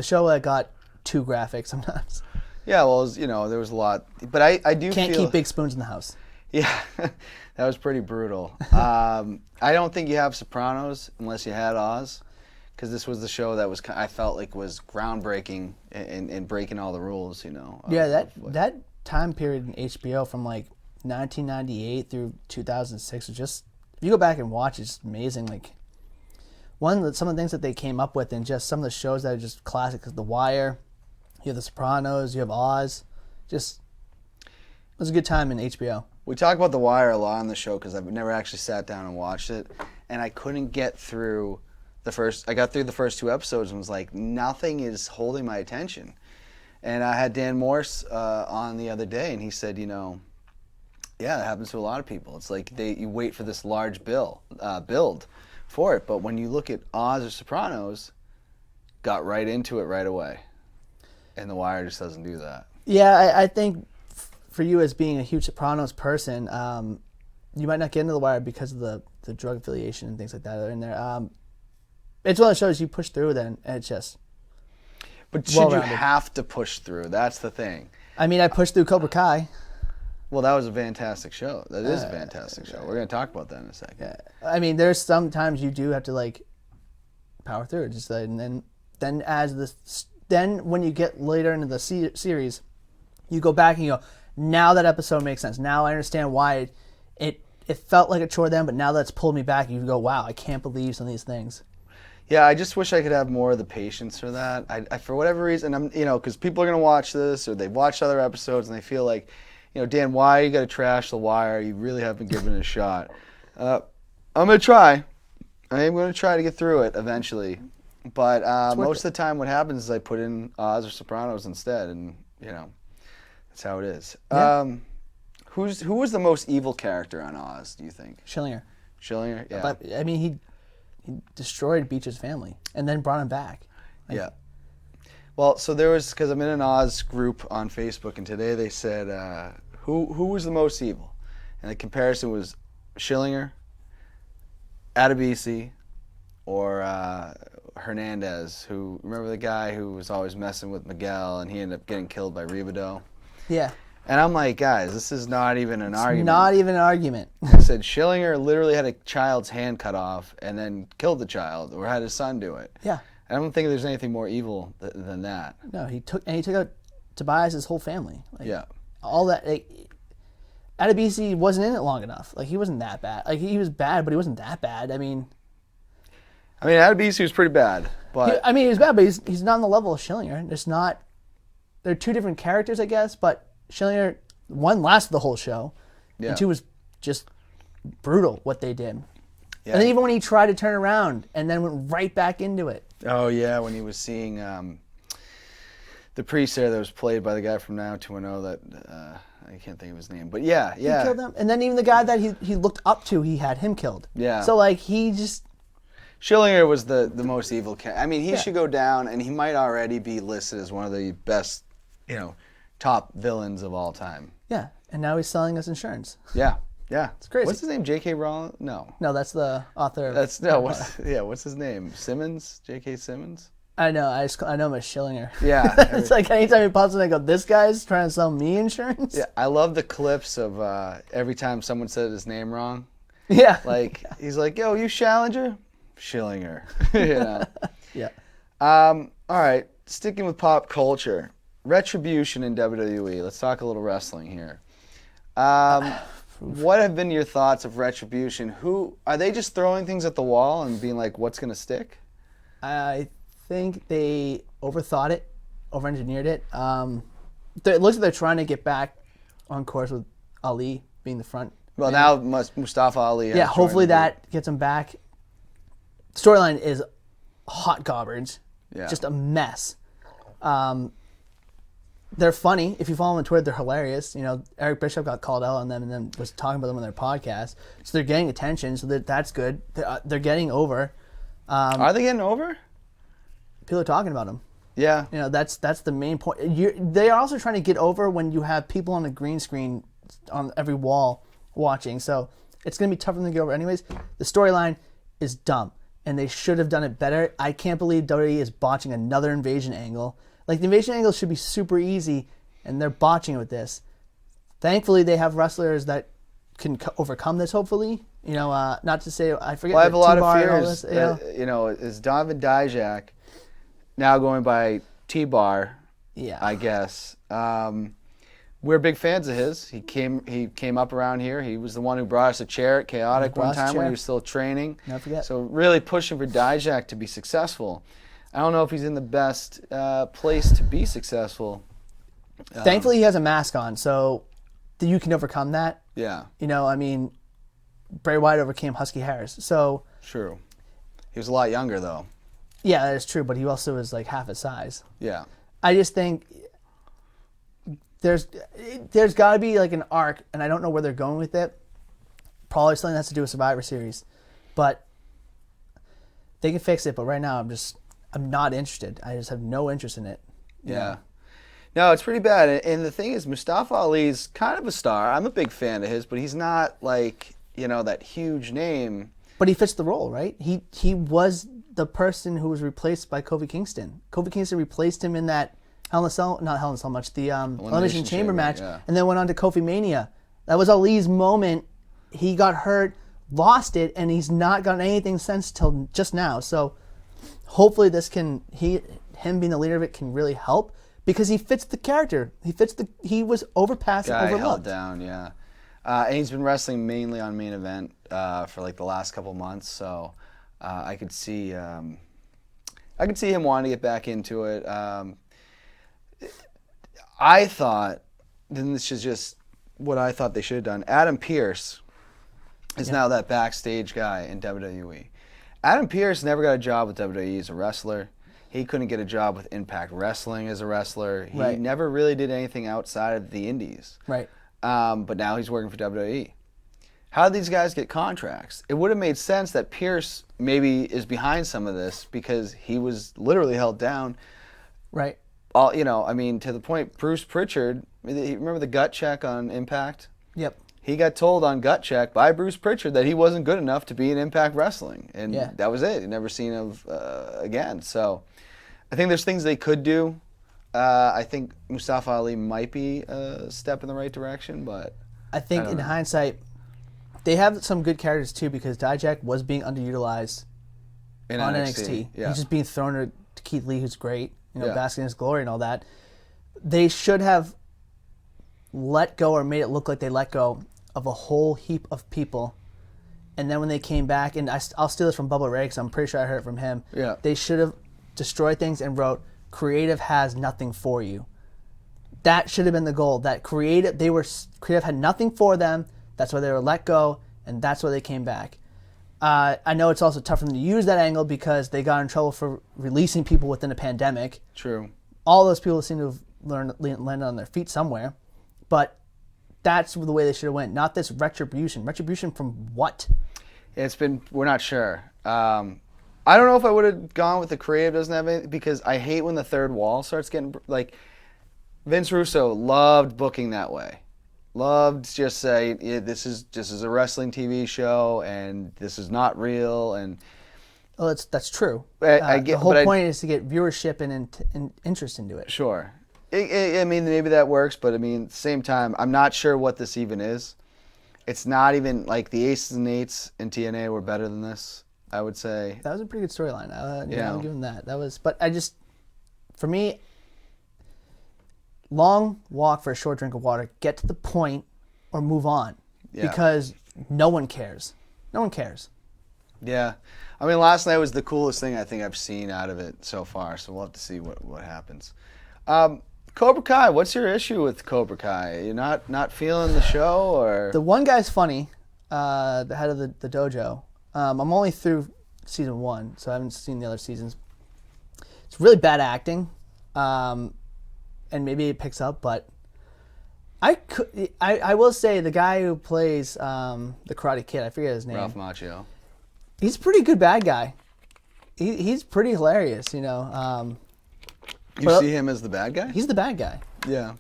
show got too graphic sometimes. Yeah, well, there was a lot, but I do can't keep big spoons in the house. Yeah, that was pretty brutal. I don't think you have Sopranos unless you had Oz, because this was the show that I felt like was groundbreaking and breaking all the rules. Yeah, that time period in HBO from like 1998 through 2006 was just, if you go back and watch, it's amazing. Like some of the things that they came up with, and just some of the shows that are just classic, The Wire. You have The Sopranos, you have Oz. It was a good time in HBO. We talk about The Wire a lot on the show because I've never actually sat down and watched it, and I couldn't get through I got through the first two episodes and was like, nothing is holding my attention. And I had Dan Morse on the other day, and he said, yeah, that happens to a lot of people. It's like you wait for this large build for it, but when you look at Oz or Sopranos, got right into it right away. And The Wire just doesn't do that. Yeah, I think for you as being a huge Sopranos person, you might not get into The Wire because of the drug affiliation and things like that that are in there. It's one of the shows you push through then, and it's just But should you have to push through? That's the thing. I mean, I pushed through Cobra Kai. Well, that was a fantastic show. That is a fantastic show. We're going to talk about that in a second. Yeah. I mean, there's sometimes you do have to, power through it. And then when you get later into the series, you go back and you go, now that episode makes sense. Now I understand why it felt like a chore then, but now that's pulled me back. You go, wow, I can't believe some of these things. Yeah, I just wish I could have more of the patience for that. I for whatever reason, because people are going to watch this or they've watched other episodes and they feel like, Dan, why you got to trash The Wire? You really haven't given it a shot. I'm going to try. I am going to try to get through it eventually. But most of the time what happens is I put in Oz or Sopranos instead, and, that's how it is. Yeah. Who was the most evil character on Oz, do you think? Schillinger. Schillinger, yeah. But, I mean, he destroyed Beach's family and then brought him back. Yeah. Well, so there was, because I'm in an Oz group on Facebook, and today they said, who was the most evil? And the comparison was Schillinger, Adebisi, or Hernandez, who, remember the guy who was always messing with Miguel, and he ended up getting killed by Rebadow? Yeah. And I'm like, guys, this is not even an argument. Not even an argument. I said Schillinger literally had a child's hand cut off and then killed the child, or had his son do it. Yeah. I don't think there's anything more evil than that. No, he took out Tobias' whole family. Like, Yeah. All that. Adebisi wasn't in it long enough. Like, he wasn't that bad. Like, he was bad, but he wasn't that bad. I mean, Adebisi was pretty bad, but he was bad, but he's not on the level of Schillinger. It's not. They're two different characters, I guess. But Schillinger, one, lasted the whole show, and two, was just brutal what they did. Yeah. And then even when he tried to turn around and then went right back into it. Oh yeah, when he was seeing the priest there that was played by the guy from 90210 that I can't think of his name, but yeah. He killed him, and then even the guy that he looked up to, he had him killed. Yeah. So like he just. Schillinger was the most evil cat. I mean, he should go down, and he might already be listed as one of the best, top villains of all time. Yeah, and now he's selling us insurance. Yeah, it's crazy. What's his name? J.K. Rowling? No, that's the author. What's his name? Simmons? J.K. Simmons? I know. I know him as Schillinger. Yeah, it's like anytime he pops in, I go, "This guy's trying to sell me insurance." Yeah, I love the clips of every time someone said his name wrong. Yeah, like he's like, "Yo, you Challenger?" Schillinger. Yeah. All right. Sticking with pop culture, Retribution in WWE. Let's talk a little wrestling here. What have been your thoughts of Retribution? Who are they? Just throwing things at the wall and being like, "What's going to stick"? I think they overthought it, overengineered it. It looks like they're trying to get back on course with Ali being the front. Well, now Mustafa Ali. Yeah, hopefully that gets him back. Storyline is hot garbage. Yeah. Just a mess. They're funny. If you follow them on Twitter, they're hilarious. Eric Bischoff got called out on them and then was talking about them on their podcast. So they're getting attention, so that's good. They're getting over. Are they getting over? People are talking about them. Yeah. That's the main point. They are also trying to get over when you have people on the green screen on every wall watching. So it's going to be tougher than to get over anyways. The storyline is dumb. And they should have done it better. I can't believe WWE is botching another invasion angle. Like, the invasion angle should be super easy, and they're botching it with this. Thankfully, they have wrestlers that can overcome this, hopefully. Not to say, I forget. Well, I have a lot of fears. Is Donovan Dijak now going by T-Bar, yeah, I guess. We're big fans of his. He came up around here. He was the one who brought us a chair at Chaotic one time when he was still training. Never forget. So really pushing for Dijak to be successful. I don't know if he's in the best place to be successful. Thankfully, he has a mask on, so you can overcome that. Yeah. Bray Wyatt overcame Husky Harris. So true. He was a lot younger, though. Yeah, that is true, but he also was like half his size. Yeah. I just think there's got to be like an arc, and I don't know where they're going with it. Probably something that has to do with Survivor Series, but they can fix it. But right now, I'm not interested. I just have no interest in it. Yeah. No, it's pretty bad. And the thing is, Mustafa Ali's kind of a star. I'm a big fan of his, but he's not like, that huge name. But he fits the role, right? He was the person who was replaced by Kofi Kingston. Kofi Kingston replaced him in that Hell in a Cell, not Hell in a Cell much, the Elimination Chamber match, yeah. And then went on to Kofi Mania. That was Ali's moment. He got hurt, lost it, and he's not gotten anything since till just now. So hopefully this him being the leader of it can really help, because he fits the character. He was overpassed and overlooked. Held down, yeah. And he's been wrestling mainly on Main Event for like the last couple months, so I could see him wanting to get back into it. I thought, and this is just what I thought they should have done, Adam Pearce is now that backstage guy in WWE. Adam Pearce never got a job with WWE as a wrestler. He couldn't get a job with Impact Wrestling as a wrestler. He never really did anything outside of the indies. Right. But now he's working for WWE. How did these guys get contracts? It would have made sense that Pearce maybe is behind some of this, because he was literally held down. Right. To the point, Bruce Pritchard, remember the gut check on Impact? Yep. He got told on gut check by Bruce Pritchard that he wasn't good enough to be in Impact Wrestling. And that was it. He never seen him again. So I think there's things they could do. I think Mustafa Ali might be a step in the right direction, but I think in hindsight, they have some good characters too because Dijak was being underutilized on NXT. Yeah. He's just being thrown to Keith Lee, who's great, basking in his glory and all that. They should have let go or made it look like they let go of a whole heap of people. And then when they came back, and I'll steal this from Bubba Ray because I'm pretty sure I heard it from him. Yeah. They should have destroyed things and wrote, creative has nothing for you. That should have been the goal. That creative had nothing for them. That's why they were let go, and that's why they came back. I know it's also tough for them to use that angle because they got in trouble for releasing people within a pandemic. True. All those people seem to have landed on their feet somewhere. But that's the way they should have went. Not this retribution. Retribution from what? We're not sure. I don't know if I would have gone with the creative doesn't have anything, because I hate when the third wall starts getting, like, Vince Russo loved booking that way. Loved just saying, this is a wrestling TV show and this is not real. And well, that's true. The whole point is to get viewership and interest into it. Sure. I mean, maybe that works, but I mean, at the same time, I'm not sure what this even is. It's not even like the Aces and Eights in TNA were better than this, I would say. That was a pretty good storyline. I'll give them that. But for me, long walk for a short drink of water. Get to the point or move on, because no one cares. No one cares. Yeah, I mean, last night was the coolest thing I think I've seen out of it so far. So we'll have to see what happens. Cobra Kai, what's your issue with Cobra Kai? You're not feeling the show, or the one guy's funny, the head of the dojo. I'm only through season 1, so I haven't seen the other seasons. It's really bad acting, and maybe it picks up, but I will say the guy who plays the Karate Kid, I forget his name. Ralph Macchio. He's a pretty good bad guy. He's pretty hilarious, you know. You see him as the bad guy? He's the bad guy. Yeah.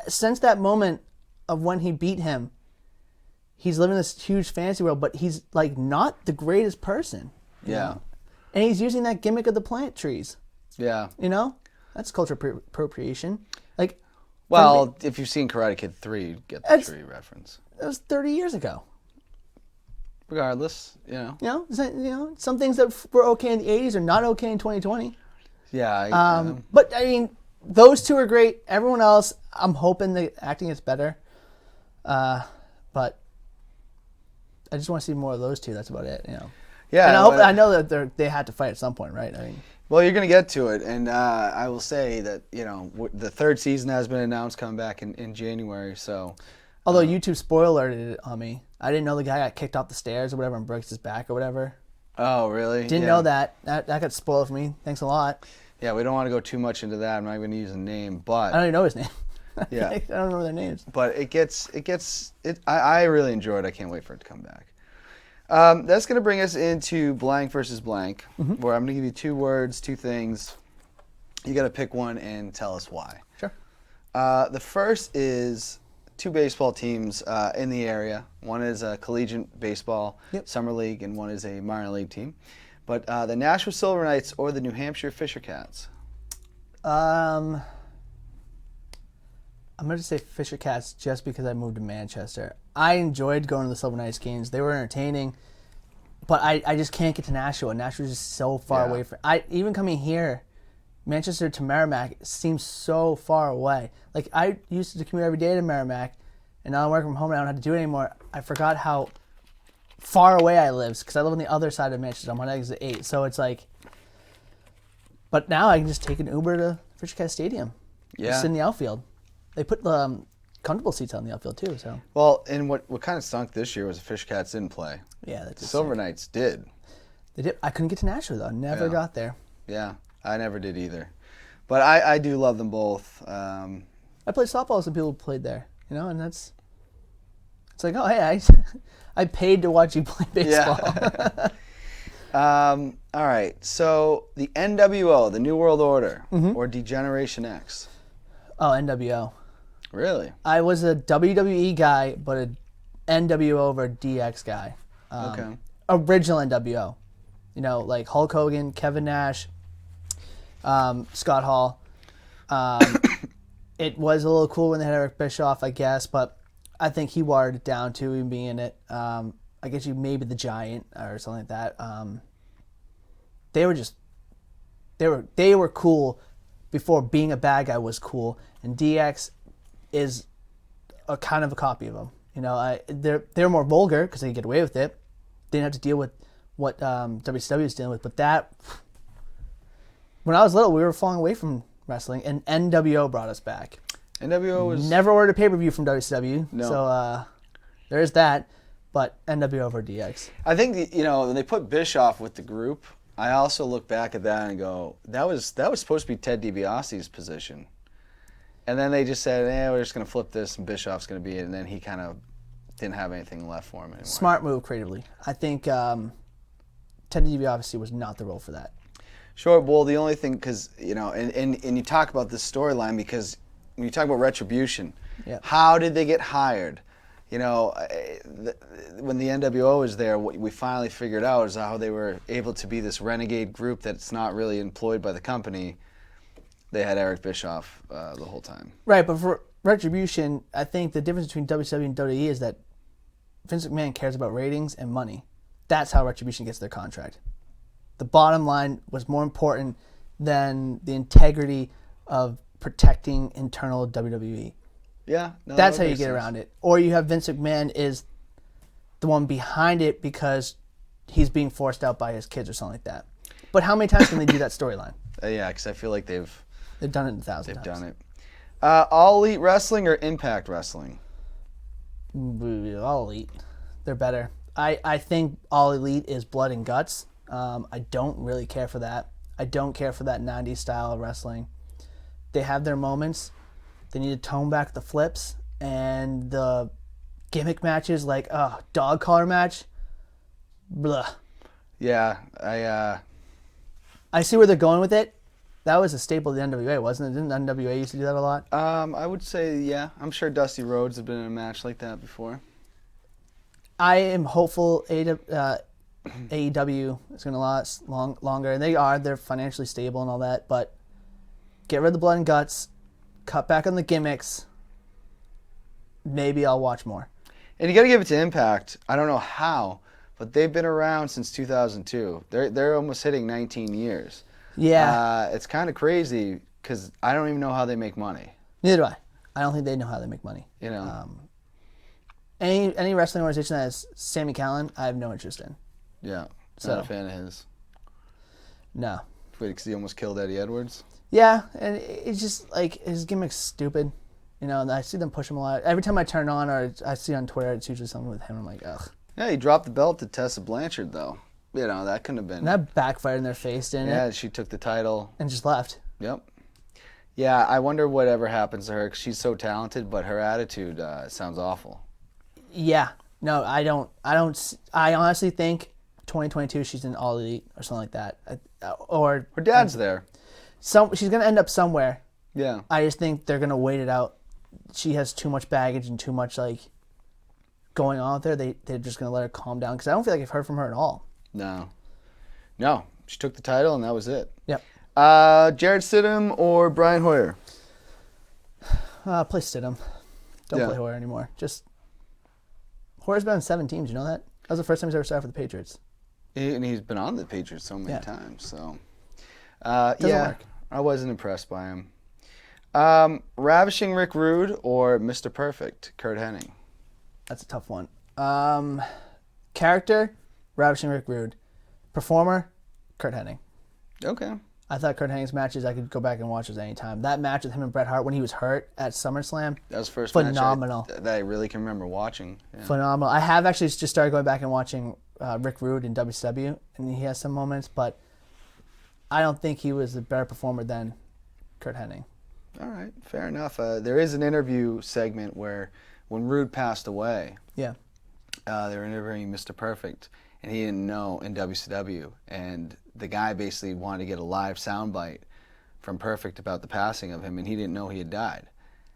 Since that moment of when he beat him, he's living this huge fantasy world, but he's like not the greatest person. Yeah. Know? And he's using that gimmick of the plant trees. Yeah. You know? That's cultural appropriation. Like, well, if you've seen Karate Kid 3, you get the tree reference. That was 30 years ago. Regardless, you know. Some things that were okay in the 80s are not okay in 2020. Yeah. But I mean, those two are great. Everyone else, I'm hoping the acting is better. But I just want to see more of those two. That's about it, you know. Yeah. And I know that they had to fight at some point, right? I mean, well, you're going to get to it, and I will say that, you know, the third season has been announced coming back in January, so. Although YouTube spoilered it on me. I didn't know the guy got kicked off the stairs or whatever and breaks his back or whatever. Oh, really? Didn't know that. That got spoiled for me. Thanks a lot. Yeah, we don't want to go too much into that. I'm not going to use a name, but I don't even know his name. Yeah. I don't know their names. But I really enjoy it. I can't wait for it to come back. That's going to bring us into blank versus blank, where I'm going to give you 2 words, 2 things. You got to pick one and tell us why. Sure. The first is 2 baseball teams in the area. One is a collegiate baseball summer league, and one is a minor league team. But the Nashville Silver Knights or the New Hampshire Fisher Cats? I'm going to say Fisher Cats just because I moved to Manchester. I enjoyed going to the Silver Knights games. They were entertaining, but I just can't get to Nashville. Nashville is just so far away from. Even coming here, Manchester to Merrimack seems so far away. Like, I used to commute every day to Merrimack, and now I'm working from home and I don't have to do it anymore. I forgot how far away I live because I live on the other side of Manchester. I'm on exit 8, so it's like. But now I can just take an Uber to Fisher Cat Stadium. Yeah. Just sit in the outfield. They put comfortable seats on the outfield too. So. Well, and what kind of stunk this year was the Fisher Cats didn't play. Yeah, that's the Silver Knights did. They did. I couldn't get to Nashville though. Never got there. Yeah, I never did either. But I do love them both. I played softball with some people who played there, you know, and it's like, oh, hey, I paid to watch you play baseball. Yeah. All right, so the NWO, the New World Order, or Degeneration X? Oh, NWO. Really? I was a WWE guy, but a NWO over DX guy. Okay. Original NWO. You know, like Hulk Hogan, Kevin Nash, Scott Hall. It was a little cool when they had Eric Bischoff, I guess, but I think he watered it down too, even being in it. I guess you maybe the Giant or something like that. They were cool before being a bad guy was cool, and DX is a kind of a copy of them. You know, they're more vulgar because they get away with it. They didn't have to deal with what WCW was dealing with, but that when I was little, we were falling away from wrestling, and NWO brought us back. NWO was never ordered a pay-per-view from WCW, no. So there's that. But NWO over DX. I think when they put Bischoff with the group, I also look back at that and go, that was supposed to be Ted DiBiase's position, and then they just said, we're just going to flip this, and Bischoff's going to be it, and then he kind of didn't have anything left for him anymore. Smart move creatively. I think Ted DiBiase was not the role for that. Sure. Well, the only thing, because and you talk about this storyline because when you talk about Retribution, how did they get hired? When the NWO was there, what we finally figured out is how they were able to be this renegade group that's not really employed by the company. They had Eric Bischoff the whole time. Right, but for Retribution, I think the difference between WCW and WWE is that Vince McMahon cares about ratings and money. That's how Retribution gets their contract. The bottom line was more important than the integrity of protecting internal WWE. Yeah, no, that's how you get around it. Or you have Vince McMahon is the one behind it because he's being forced out by his kids or something like that. But how many times can they do that storyline? Yeah, because I feel like they've done it 1,000 times. They've done it. All Elite Wrestling or Impact Wrestling? All Elite. They're better. I think All Elite is blood and guts. I don't really care for that. I don't care for that 90s style of wrestling. They have their moments. They need to tone back the flips and the gimmick matches like dog collar match. Blah. Yeah, I see where they're going with it. That was a staple of the NWA, wasn't it? Didn't NWA used to do that a lot? I would say, yeah. I'm sure Dusty Rhodes have been in a match like that before. I am hopeful AEW is going to last longer, and they are. They're financially stable and all that, but get rid of the blood and guts, cut back on the gimmicks. Maybe I'll watch more. And you got to give it to Impact. I don't know how, but they've been around since 2002. They're almost hitting 19 years. Yeah. It's kind of crazy because I don't even know how they make money. Neither do I. I don't think they know how they make money. Any wrestling organization that has Sami Callihan, I have no interest in. Yeah. Not a fan of his. No. Wait, because he almost killed Eddie Edwards? Yeah, and it's just like his gimmick's stupid. And I see them push him a lot. Every time I turn on or I see on Twitter, it's usually something with him. I'm like, ugh. Yeah, he dropped the belt to Tessa Blanchard, though. That couldn't have been. And that backfired in their face, didn't it? Yeah, she took the title. And just left. Yep. Yeah, I wonder whatever happens to her because she's so talented, but her attitude sounds awful. Yeah. No, I don't. I honestly think 2022 she's in All Elite or something like that. Or her dad's there. She's going to end up somewhere. Yeah. I just think they're going to wait it out. She has too much baggage and too much going on with her. They're just going to let her calm down because I don't feel like I've heard from her at all. No. She took the title and that was it. Yep. Jared Stidham or Brian Hoyer? Play Stidham. Don't play Hoyer anymore. Hoyer's been on 7 teams. You know that? That was the first time he's ever started for the Patriots. And he's been on the Patriots so many times. So, Doesn't work. I wasn't impressed by him. Ravishing Rick Rude or Mr. Perfect, Kurt Hennig? That's a tough one. Character, Ravishing Rick Rude. Performer, Kurt Hennig. Okay. I thought Kurt Hennig's matches, I could go back and watch those anytime. That match with him and Bret Hart when he was hurt at SummerSlam. That was the first phenomenal. match that I really can remember watching. Yeah. Phenomenal. I have actually just started going back and watching Rick Rude in WCW, and he has some moments, but I don't think he was a better performer than Kurt Hennig. All right, fair enough. There is an interview segment where when Rude passed away, they were interviewing Mr. Perfect, and he didn't know in WCW, and the guy basically wanted to get a live soundbite from Perfect about the passing of him, and he didn't know he had died.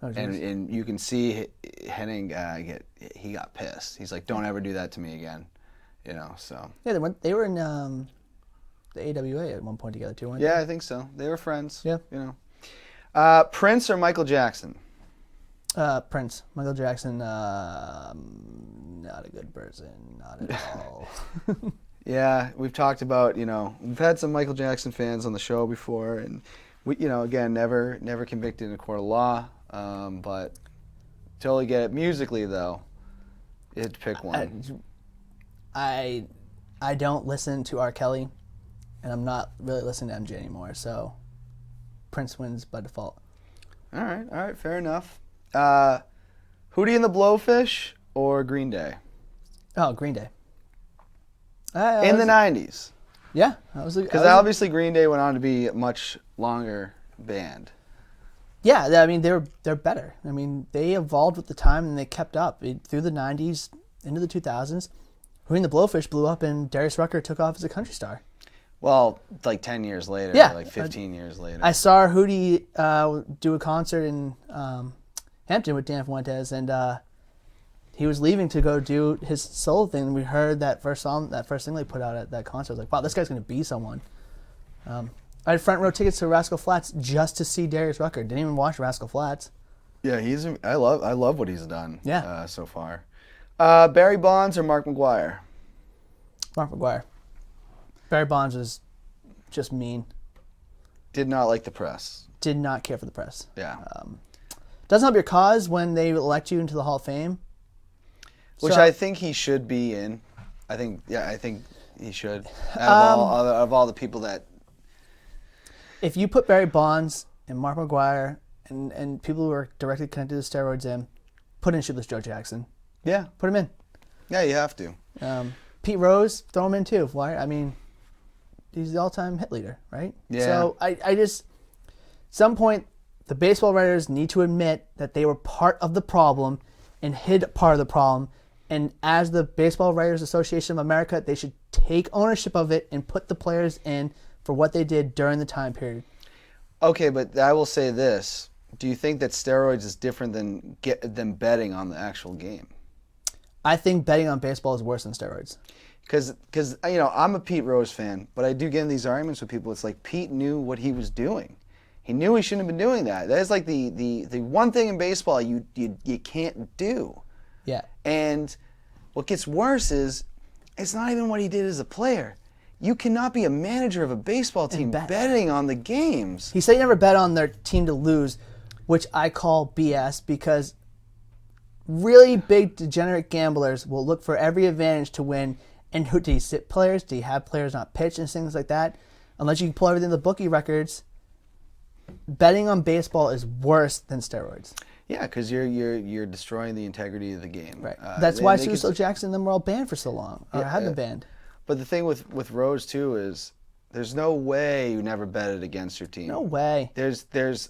Oh, and you can see Hennig he got pissed. He's like, "Don't ever do that to me again," So yeah, they were in the AWA at one point together too, weren't Yeah, I think so. They were friends. Yeah. Prince or Michael Jackson? they? Prince. Michael Jackson, not a good person. Not at all. Yeah, we've talked about, we've had some Michael Jackson fans on the show before, and we, again, never convicted in a court of law, but totally get it. Musically, though, you had to pick one. I don't listen to R. Kelly, and I'm not really listening to MJ anymore, so Prince wins by default. All right, fair enough. Hootie and the Blowfish or Green Day? Oh, Green Day. In the 90s. Yeah. Because obviously Green Day went on to be a much longer band. Yeah, I mean, they're better. I mean, they evolved with the time, and they kept up. Through the 90s, into the 2000s, Hootie and the Blowfish blew up, and Darius Rucker took off as a country star. Well, like 10 years later, Yeah. like 15 years later. I saw Hootie do a concert in Hampton with Dan Fuentes, and he was leaving to go do his solo thing. And we heard that first song, that first thing they put out at that concert. I was like, wow, this guy's going to be someone. I had front row tickets to Rascal Flatts just to see Darius Rucker. Didn't even watch Rascal Flatts. Yeah, I love what he's done. Yeah. So far. Barry Bonds or Mark McGwire? Mark McGwire. Barry Bonds was just mean. Did not like the press. Did not care for the press. Yeah. Doesn't help your cause when they elect you into the Hall of Fame. Which I think he should be in. I think he should. Of all the people that... If you put Barry Bonds and Mark McGwire and people who are directly connected to steroids in, put in Shipless Joe Jackson. Yeah. Put him in. Yeah, you have to. Pete Rose, throw him in too. Why? I mean, he's the all-time hit leader, right? Yeah. So I just, some point, the baseball writers need to admit that they were part of the problem and hid part of the problem. And as the Baseball Writers Association of America, they should take ownership of it and put the players in for what they did during the time period. Okay, but I will say this. Do you think that steroids is different than betting on the actual game? I think betting on baseball is worse than steroids. Because I'm a Pete Rose fan, but I do get in these arguments with people. It's like Pete knew what he was doing. He knew he shouldn't have been doing that. That is like the one thing in baseball you can't do. Yeah. And what gets worse is it's not even what he did as a player. You cannot be a manager of a baseball team betting on the games. He said he never bet on their team to lose, which I call BS because really big degenerate gamblers will look for every advantage to win. And who do you sit players? Do you have players not pitch and things like that? Unless you can pull everything in the bookie records, betting on baseball is worse than steroids. Yeah, because you're destroying the integrity of the game. Right. That's why Suso Jackson and them were all banned for so long, or have been banned. But the thing with Rose too is there's no way you never betted against your team. No way. There's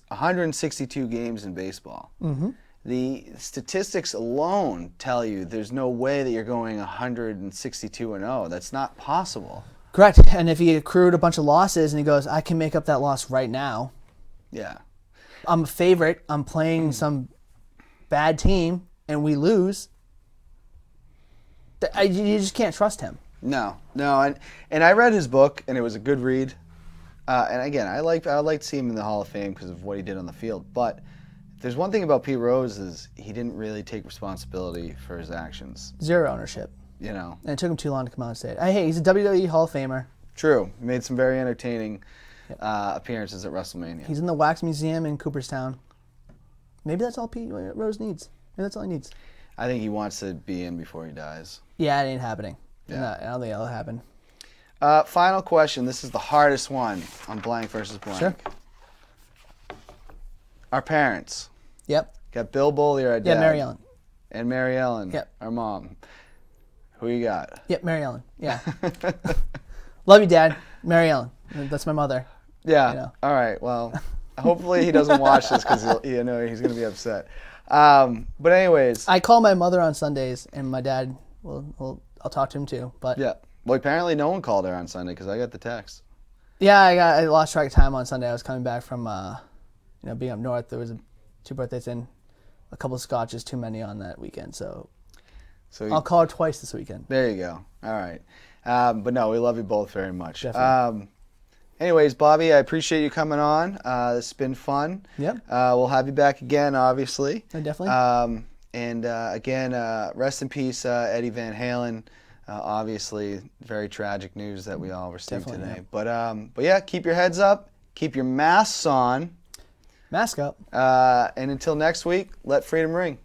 162 games in baseball. Mm-hmm. The statistics alone tell you there's no way that you're going 162-0. That's not possible. Correct. And if he accrued a bunch of losses and he goes, I can make up that loss right now. Yeah. I'm a favorite. I'm playing some bad team, and we lose. You just can't trust him. No, and I read his book, and it was a good read. And again, I'd like to see him in the Hall of Fame because of what he did on the field. But there's one thing about Pete Rose is he didn't really take responsibility for his actions. Zero ownership. And it took him too long to come out and say it. Hey, he's a WWE Hall of Famer. True. He made some very entertaining appearances at WrestleMania. He's in the Wax Museum in Cooperstown. Maybe that's all Pete Rose needs. Maybe that's all he needs. I think he wants to be in before he dies. Yeah, it ain't happening. Yeah. I don't think that'll happen. Final question. This is the hardest one on Blank versus Blank. Sure. Our parents. Yep. Got Bill Beaulieu, our dad. Yeah, Mary Ellen. And Mary Ellen, Yep. our mom. Who you got? Yep, Mary Ellen. Yeah. Love you, Dad. Mary Ellen. That's my mother. Yeah. All right. Well, hopefully he doesn't watch this because he's going to be upset. But anyways. I call my mother on Sundays, and my dad I'll talk to him too. But yeah. Well, apparently no one called her on Sunday because I got the text. Yeah, I lost track of time on Sunday. I was coming back from being up north. There was 2 birthdays and a couple of scotches too many on that weekend. So I'll call her twice this weekend. There you go. All right. But no, we love you both very much. Definitely. Anyways, Bobby, I appreciate you coming on. It's been fun. Yep. We'll have you back again, obviously. Definitely. And again, rest in peace, Eddie Van Halen. Obviously, very tragic news that we all received today. Yeah. But yeah, keep your heads up, keep your masks on. Mask up. And until next week, let freedom ring.